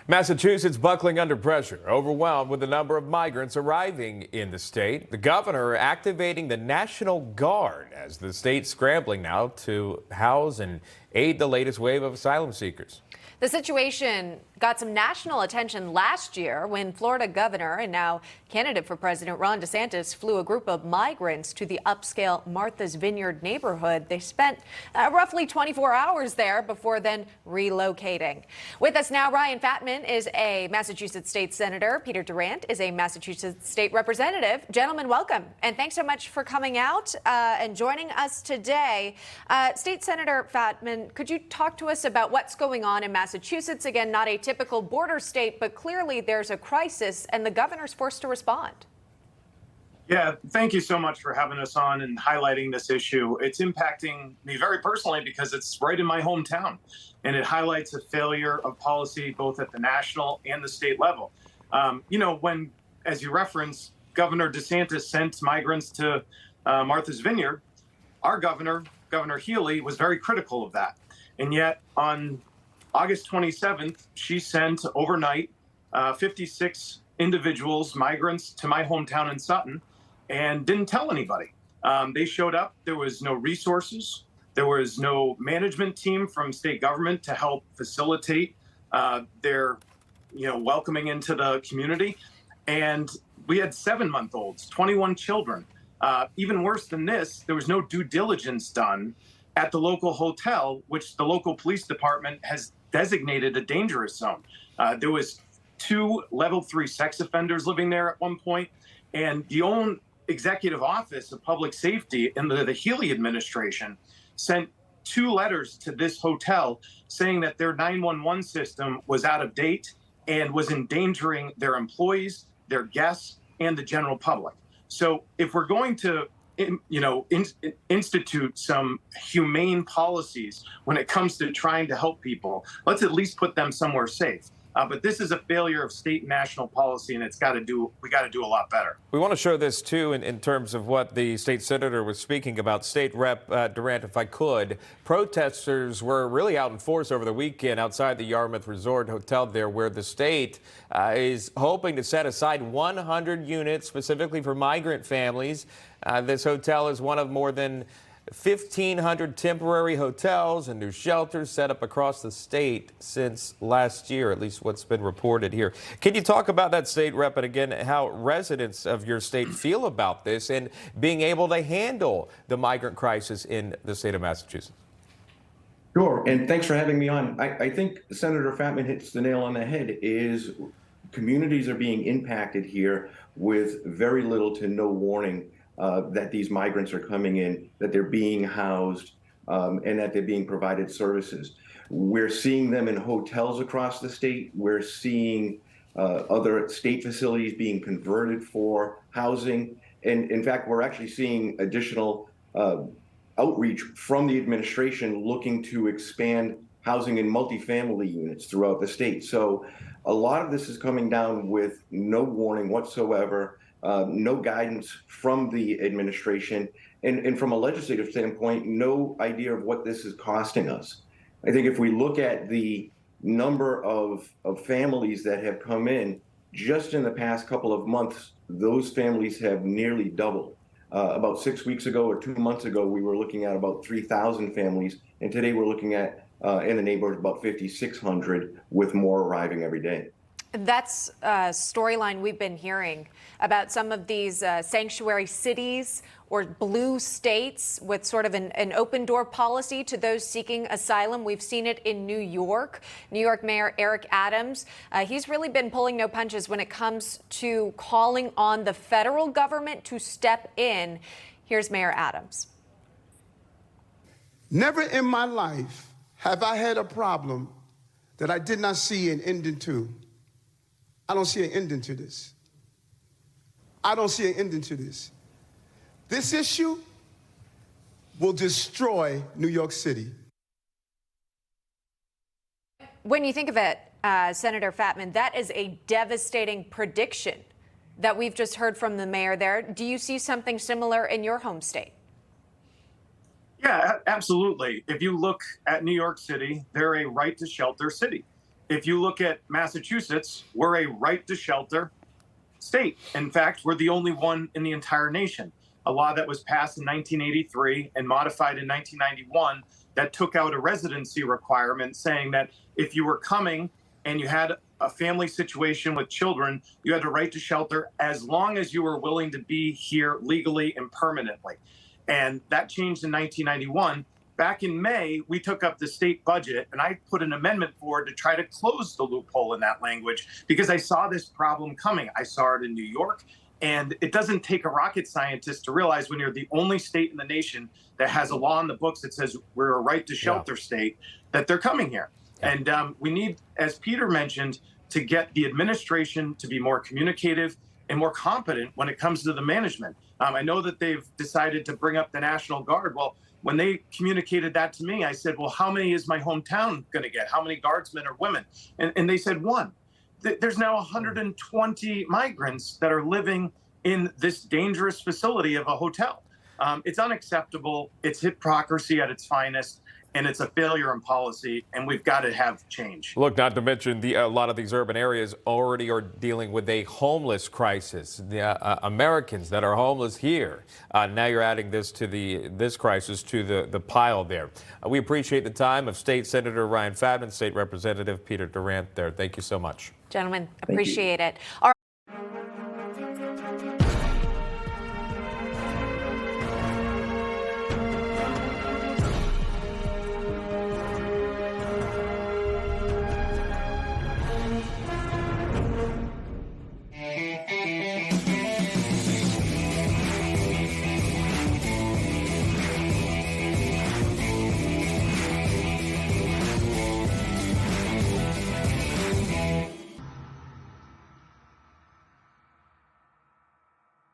Massachusetts buckling under pressure, overwhelmed with the number of migrants arriving in the state. The governor activating the National Guard as the state scrambling now to house and aid the latest wave of asylum seekers. The situation got some national attention last year when Florida governor and now candidate for president Ron DeSantis flew a group of migrants to the upscale Martha's Vineyard neighborhood. They spent roughly 24 hours there before then relocating. With us now, Ryan Fattman is a Massachusetts state senator. Peter Durant is a Massachusetts state representative. Gentlemen, welcome. And thanks so much for coming out and joining us today. State Senator Fattman, could you talk to us about what's going on in Massachusetts? Again, not a typical border state, but clearly there's a crisis and the governor's forced to respond. Yeah, thank you so much for having us on and highlighting this issue. It's impacting me very personally because it's right in my hometown, and it highlights a failure of policy both at the national and the state level. When, as you referenced, Governor DeSantis sent migrants to Martha's Vineyard, our governor, Governor Healy, was very critical of that. And yet on August 27th, she sent overnight 56 individuals, migrants, to my hometown in Sutton and didn't tell anybody. They showed up. There was no resources. There was no management team from state government to help facilitate their welcoming into the community. And we had 7-month-olds, 21 children. Even worse than this, there was no due diligence done at the local hotel, which the local police department has designated a dangerous zone. There was 2 level 3 sex offenders living there at one point, and the own executive office of public safety in the Healy administration sent 2 letters to this hotel saying that their 911 system was out of date and was endangering their employees, their guests, and the general public. So if we're going to institute some humane policies when it comes to trying to help people, let's at least put them somewhere safe. But this is a failure of state and national policy, and we got to do a lot better. We want to show this, too, in terms of what the state senator was speaking about. State Rep Durant, if I could, protesters were really out in force over the weekend outside the Yarmouth Resort Hotel there, where the state is hoping to set aside 100 units specifically for migrant families. This hotel is one of more than 1,500 temporary hotels and new shelters set up across the state since last year, at least what's been reported here. Can you talk about that, State Rep, and again, how residents of your state feel about this and being able to handle the migrant crisis in the state of Massachusetts? Sure, and thanks for having me on. I think Senator Fattman hits the nail on the head. Is communities are being impacted here with very little to no warning that these migrants are coming in, that they're being housed, and that they're being provided services. We're seeing them in hotels across the state. We're seeing other state facilities being converted for housing. And in fact, we're actually seeing additional outreach from the administration looking to expand housing in multifamily units throughout the state. So a lot of this is coming down with no warning whatsoever. No guidance from the administration, and from a legislative standpoint, no idea of what this is costing us. I think if we look at the number of families that have come in, just in the past couple of months, those families have nearly doubled. About 6 weeks ago or 2 months ago, we were looking at about 3,000 families, and today we're looking at, in the neighborhood, about 5,600, with more arriving every day. That's a storyline we've been hearing about some of these sanctuary cities or blue states with sort of an open door policy to those seeking asylum. We've seen it in New York. New York Mayor Eric Adams, he's really been pulling no punches when it comes to calling on the federal government to step in. Here's Mayor Adams. Never in my life have I had a problem that I did not see an ending to. I don't see an ending to this. I don't see an ending to this. This issue will destroy New York City. When you think of it, Senator Fattman, that is a devastating prediction that we've just heard from the mayor there. Do you see something similar in your home state? Yeah, absolutely. If you look at New York City, they're a right to shelter city. if you look at Massachusetts, we're a right to shelter state. In fact, we're the only one in the entire nation. A law that was passed in 1983 and modified in 1991 that took out a residency requirement saying that if you were coming and you had a family situation with children, you had a right to shelter as long as you were willing to be here legally and permanently. And that changed in 1991. Back in May, we took up the state budget and I put an amendment forward to try to close the loophole in that language because I saw this problem coming. I saw it in New York. And it doesn't take a rocket scientist to realize when you're the only state in the nation that has a law in the books that says we're a right to shelter state, that they're coming here. And we need, as Peter mentioned, to get the administration to be more communicative and more competent when it comes to the management. I know that they've decided to bring up the National Guard. Well, when they communicated that to me, I said, well, how many is my hometown going to get? How many guardsmen or women? And they said one. There's now 120 migrants that are living in this dangerous facility of a hotel. It's unacceptable. It's hypocrisy at its finest, and it's a failure in policy, and we've got to have change. Look, not to mention a lot of these urban areas already are dealing with a homeless crisis. The Americans that are homeless here. Now you're adding this to this crisis to the pile there. We appreciate the time of State Senator Ryan Fattman, State Representative Peter Durant there. Thank you so much. Gentlemen, you. appreciate it.